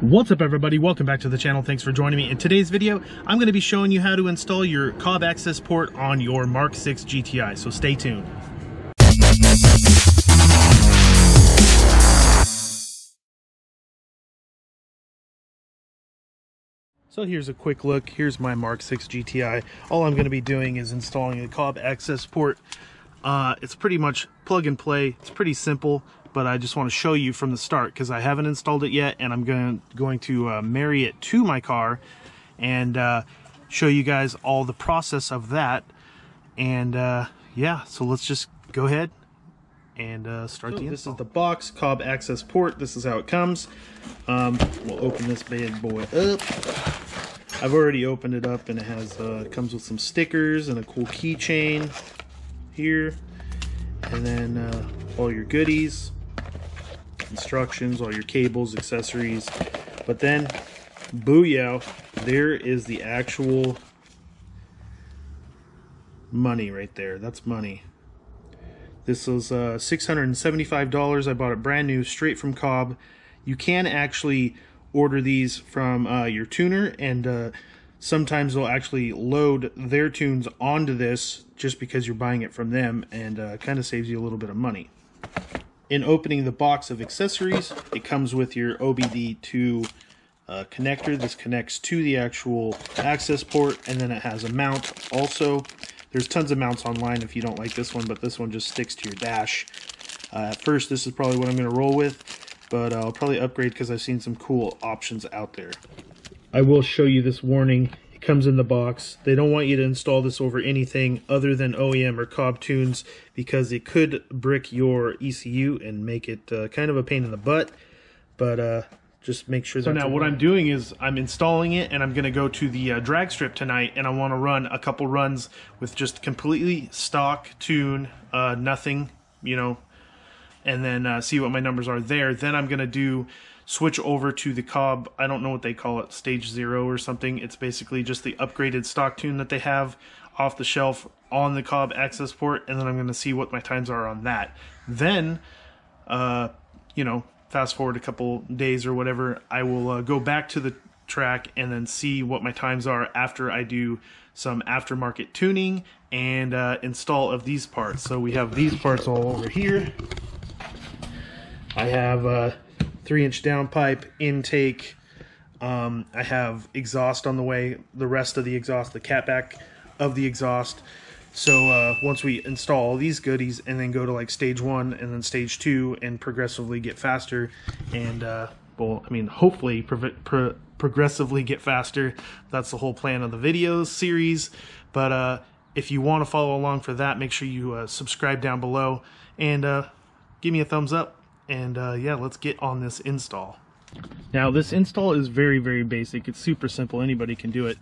What's up everybody, welcome back to the channel. Thanks for joining me. In today's video, I'm going to be showing you how to install your Cobb Access Port on your MK6 GTI, so stay tuned. So here's a quick look. Here's my MK6 GTI. All I'm going to be doing is installing the Cobb Access Port. It's pretty much plug and play. It's pretty simple, but I just want to show you from the start because I haven't installed it yet, and I'm going to marry it to my car and show you guys all the process of that. And yeah, so let's just go ahead and start the install. This is the box, Cobb Access Port. This is how it comes. We'll open this bad boy up. I've already opened it up, and it has comes with some stickers and a cool keychain here, and then all your goodies, instructions, all your cables, accessories. But then, booyah, there is the actual money right there. That's money. This was $675. I bought it brand new, straight from Cobb. You can actually order these from your tuner, and sometimes they'll actually load their tunes onto this just because you're buying it from them, and kind of saves you a little bit of money. In opening the box of accessories, it comes with your OBD2 connector. This connects to the actual access port, and then it has a mount also. There's tons of mounts online if you don't like this one, but this one just sticks to your dash. At first, this is probably what I'm going to roll with, but I'll probably upgrade because I've seen some cool options out there. I will show you this warning. It comes in the box. They don't want you to install this over anything other than OEM or Cobb tunes because it could brick your ECU and make it kind of a pain in the butt, but just make sure. So now what I'm doing is I'm installing it, and I'm going to go to the drag strip tonight, and I want to run a couple runs with just completely stock tune, nothing, you know, and then see what my numbers are there. Then I'm going to switch over to the Cobb, I don't know what they call it, Stage 0 or something. It's basically just the upgraded stock tune that they have off the shelf on the Cobb Access Port, and then I'm going to see what my times are on that. Then, you know, fast forward a couple days or whatever, I will go back to the track and then see what my times are after I do some aftermarket tuning and install of these parts. So we have these parts all over here. I have 3-inch downpipe, intake, I have exhaust on the way, the rest of the exhaust, the catback of the exhaust. So once we install all these goodies and then go to like stage 1 and then stage 2 and progressively get faster, and well, I mean, hopefully progressively get faster. That's the whole plan of the video series. But if you want to follow along for that, make sure you subscribe down below and give me a thumbs up. And yeah, let's get on this install. Now this install is very, very basic. It's super simple. Anybody can do it.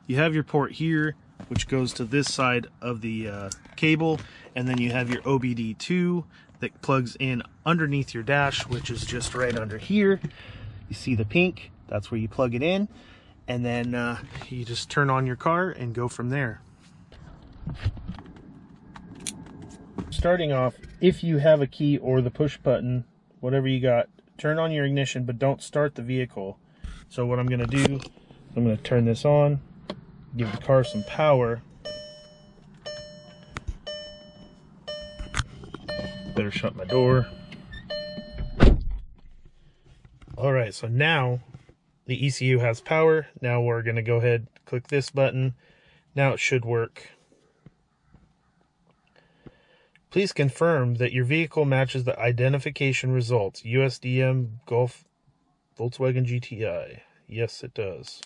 You have your port here, which goes to this side of the cable, and then you have your OBD2 that plugs in underneath your dash, which is just right under here. You see the pink? That's where you plug it in, and then you just turn on your car and go from there. Starting off, if you have a key or the push button, whatever you got, turn on your ignition, but don't start the vehicle. So what I'm going to do, I'm going to turn this on, give the car some power. Better shut my door. Alright, so now the ECU has power. Now we're going to go ahead, click this button. Now it should work. Please confirm that your vehicle matches the identification results. USDM Golf Volkswagen GTI. Yes, it does.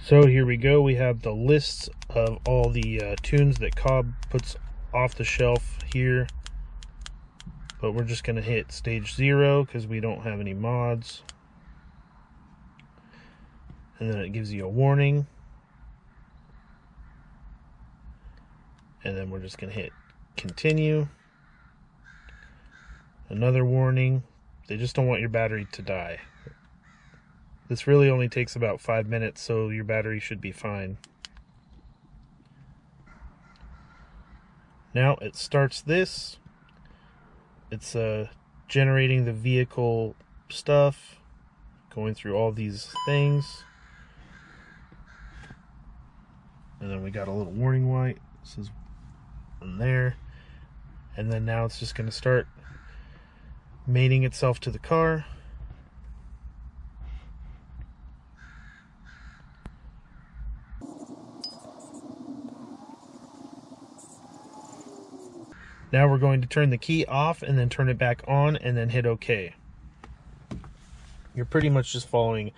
So here we go. We have the lists of all the tunes that Cobb puts off the shelf here. But we're just going to hit stage 0 because we don't have any mods. And then it gives you a warning. And then we're just going to hit continue. Another warning. They just don't want your battery to die. This really only takes about 5 minutes, so your battery should be fine. Now it starts this. It's generating the vehicle stuff, going through all these things. And then we got a little warning light. This is in there. And then now it's just going to start mating itself to the car. Now we're going to turn the key off and then turn it back on and then hit OK. You're pretty much just following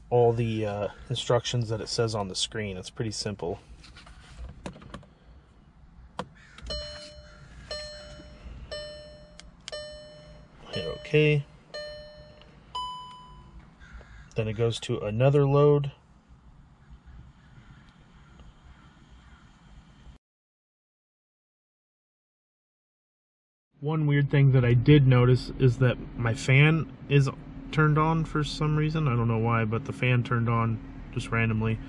all the instructions that it says on the screen. It's pretty simple. Hit OK. Then it goes to another load. One weird thing that I did notice is that my fan is turned on for some reason. I don't know why, but the fan turned on just randomly.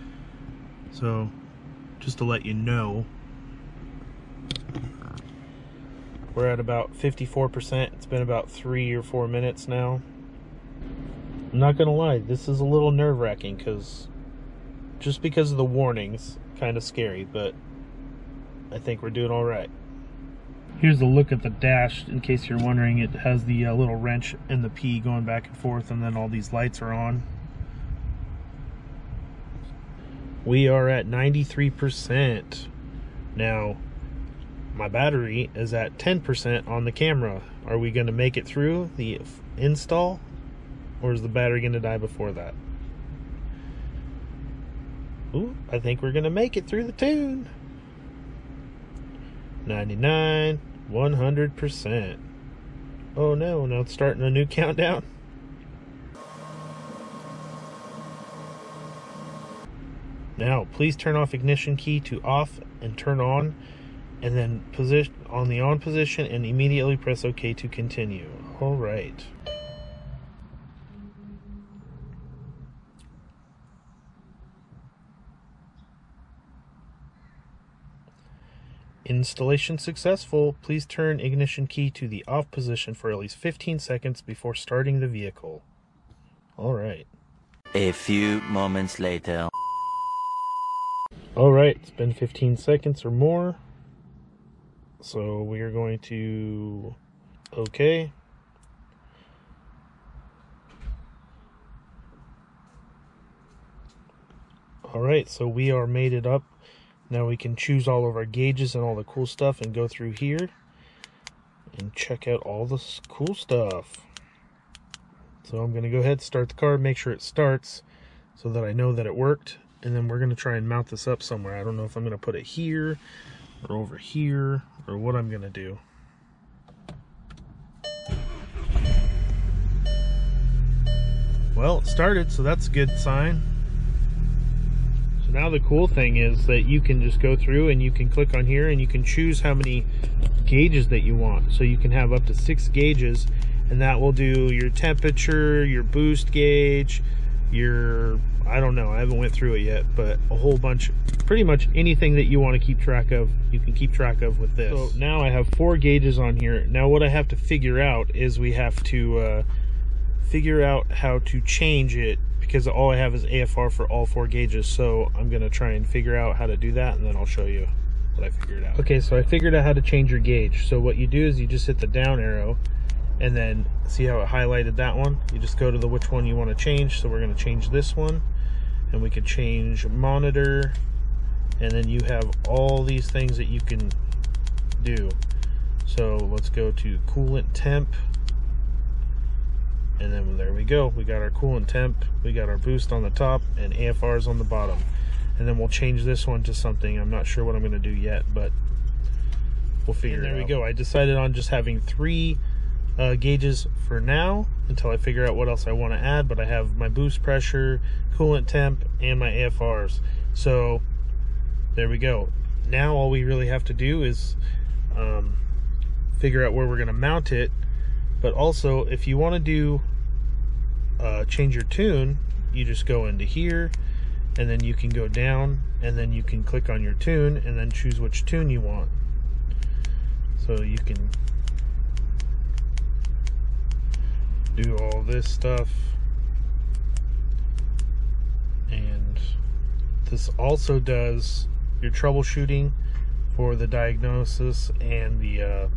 So, just to let you know, we're at about 54%. It's been about 3 or 4 minutes now. I'm not gonna lie, this is a little nerve-wracking because of the warnings, kind of scary, but I think we're doing all right. Here's a look at the dash, in case you're wondering. It has the little wrench and the P going back and forth, and then all these lights are on. We are at 93%. Now, my battery is at 10% on the camera. Are we going to make it through the install, or is the battery going to die before that? Ooh, I think we're going to make it through the tune. 99, 100%. Oh no, now it's starting a new countdown. Now, please turn off ignition key to off and turn on, and then position on the on position and immediately press OK to continue. All right. Installation successful. Please turn ignition key to the off position for at least 15 seconds before starting the vehicle. All right. A few moments later. All right, it's been 15 seconds or more. So we are going to OK. All right, so we are mated up. Now we can choose all of our gauges and all the cool stuff and go through here and check out all this cool stuff. So I'm going to go ahead and start the car, make sure it starts so that I know that it worked. And then we're going to try and mount this up somewhere. I don't know if I'm going to put it here or over here or what I'm going to do. Well, it started, so that's a good sign. Now the cool thing is that you can just go through and you can click on here and you can choose how many gauges that you want. So you can have up to 6 gauges, and that will do your temperature, your boost gauge, your, I don't know, I haven't went through it yet, but a whole bunch, pretty much anything that you want to keep track of, you can keep track of with this. So now I have 4 gauges on here. Now what I have to figure out is we have to figure out how to change it, because all I have is AFR for all 4 gauges. So I'm gonna try and figure out how to do that, and then I'll show you what I figured out. Okay, so I figured out how to change your gauge. So what you do is you just hit the down arrow, and then see how it highlighted that one? You just go to the which one you want to change. So we're gonna change this one, and we could change monitor, and then you have all these things that you can do. So let's go to coolant temp. And then there we go. We got our coolant temp, we got our boost on the top, and AFRs on the bottom. And then we'll change this one to something. I'm not sure what I'm going to do yet, but we'll figure it out. There we go. I decided on just having 3 gauges for now until I figure out what else I want to add. But I have my boost pressure, coolant temp, and my AFRs. So there we go. Now all we really have to do is figure out where we're going to mount it. But also, if you want to do change your tune, you just go into here, and then you can go down, and then you can click on your tune, and then choose which tune you want. So you can do all this stuff. And this also does your troubleshooting for the diagnosis and the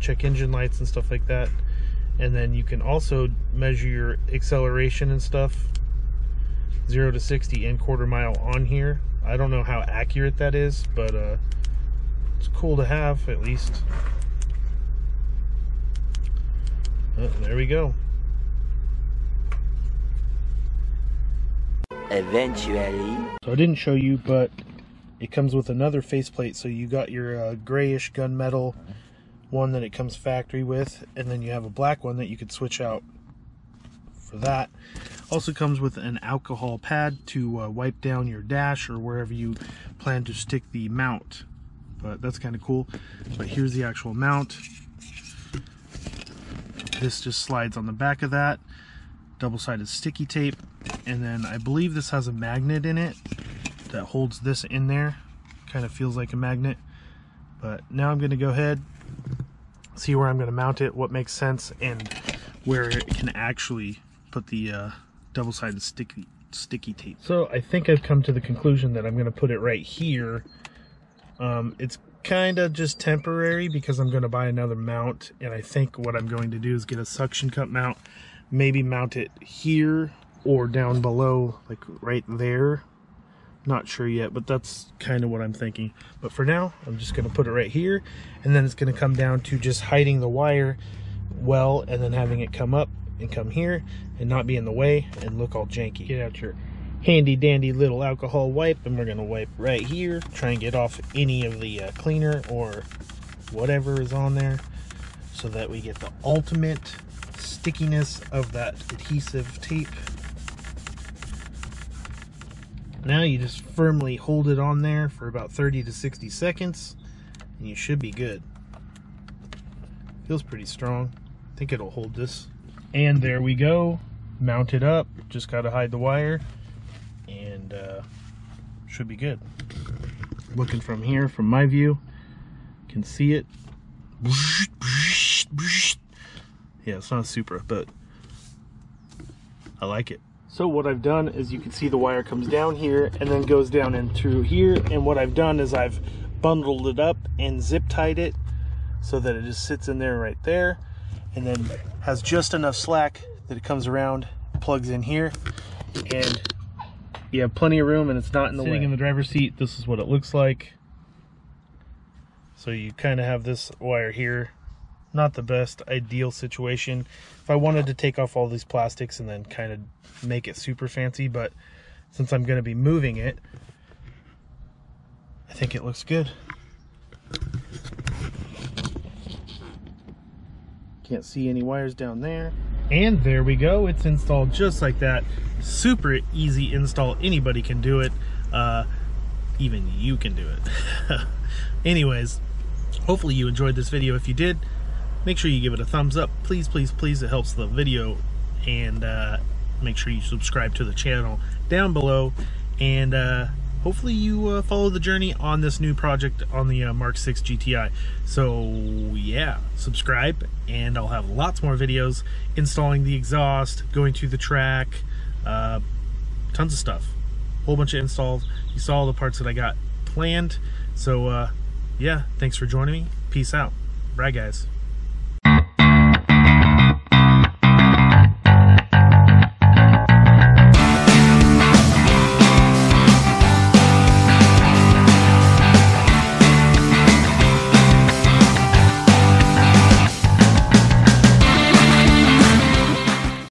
check engine lights and stuff like that. And then you can also measure your acceleration and stuff, 0 to 60 and quarter mile on here. I don't know how accurate that is, but it's cool to have at least. Oh, there we go. Eventually. So I didn't show you, but it comes with another faceplate. So you got your grayish gunmetal one that it comes factory with, and then you have a black one that you could switch out for that. Also comes with an alcohol pad to wipe down your dash or wherever you plan to stick the mount. But that's kind of cool. But here's the actual mount. This just slides on the back of that. Double-sided sticky tape. And then I believe this has a magnet in it that holds this in there. Kind of feels like a magnet. But now I'm going to go ahead, see where I'm going to mount it, what makes sense, and where it can actually put the double-sided sticky tape. So I think I've come to the conclusion that I'm going to put it right here. It's kind of just temporary because I'm going to buy another mount, and I think what I'm going to do is get a suction cup mount, maybe mount it here or down below, like right there. Not sure yet, but that's kind of what I'm thinking. But for now, I'm just going to put it right here, and then it's going to come down to just hiding the wire well, and then having it come up and come here and not be in the way and look all janky. Get out your handy dandy little alcohol wipe, and we're going to wipe right here, try and get off any of the cleaner or whatever is on there, so that we get the ultimate stickiness of that adhesive tape. Now you just firmly hold it on there for about 30 to 60 seconds and you should be good. Feels pretty strong. I think it'll hold this. And there we go. Mount it up. Just gotta hide the wire and should be good. Looking from here, from my view, you can see it. Yeah, it's not a Supra, but I like it. So what I've done is, you can see the wire comes down here and then goes down into here, and what I've done is I've bundled it up and zip tied it so that it just sits in there right there, and then has just enough slack that it comes around, plugs in here, and you have plenty of room and it's not in the way. Sitting in the driver's seat, this is what it looks like. So you kind of have this wire here. Not the best ideal situation. If I wanted to take off all these plastics and then kind of make it super fancy, but since I'm going to be moving it, I think it looks good. Can't see any wires down there. And there we go. It's installed just like that. Super easy install. Anybody can do it. Even you can do it. Anyways, hopefully you enjoyed this video. If you did, make sure you give it a thumbs up. Please, please, please. It helps the video. And make sure you subscribe to the channel down below. And hopefully you follow the journey on this new project on the MK6 GTI. So yeah, subscribe, and I'll have lots more videos installing the exhaust, going to the track, tons of stuff. Whole bunch of installs. You saw all the parts that I got planned. So yeah, thanks for joining me. Peace out. Bye guys.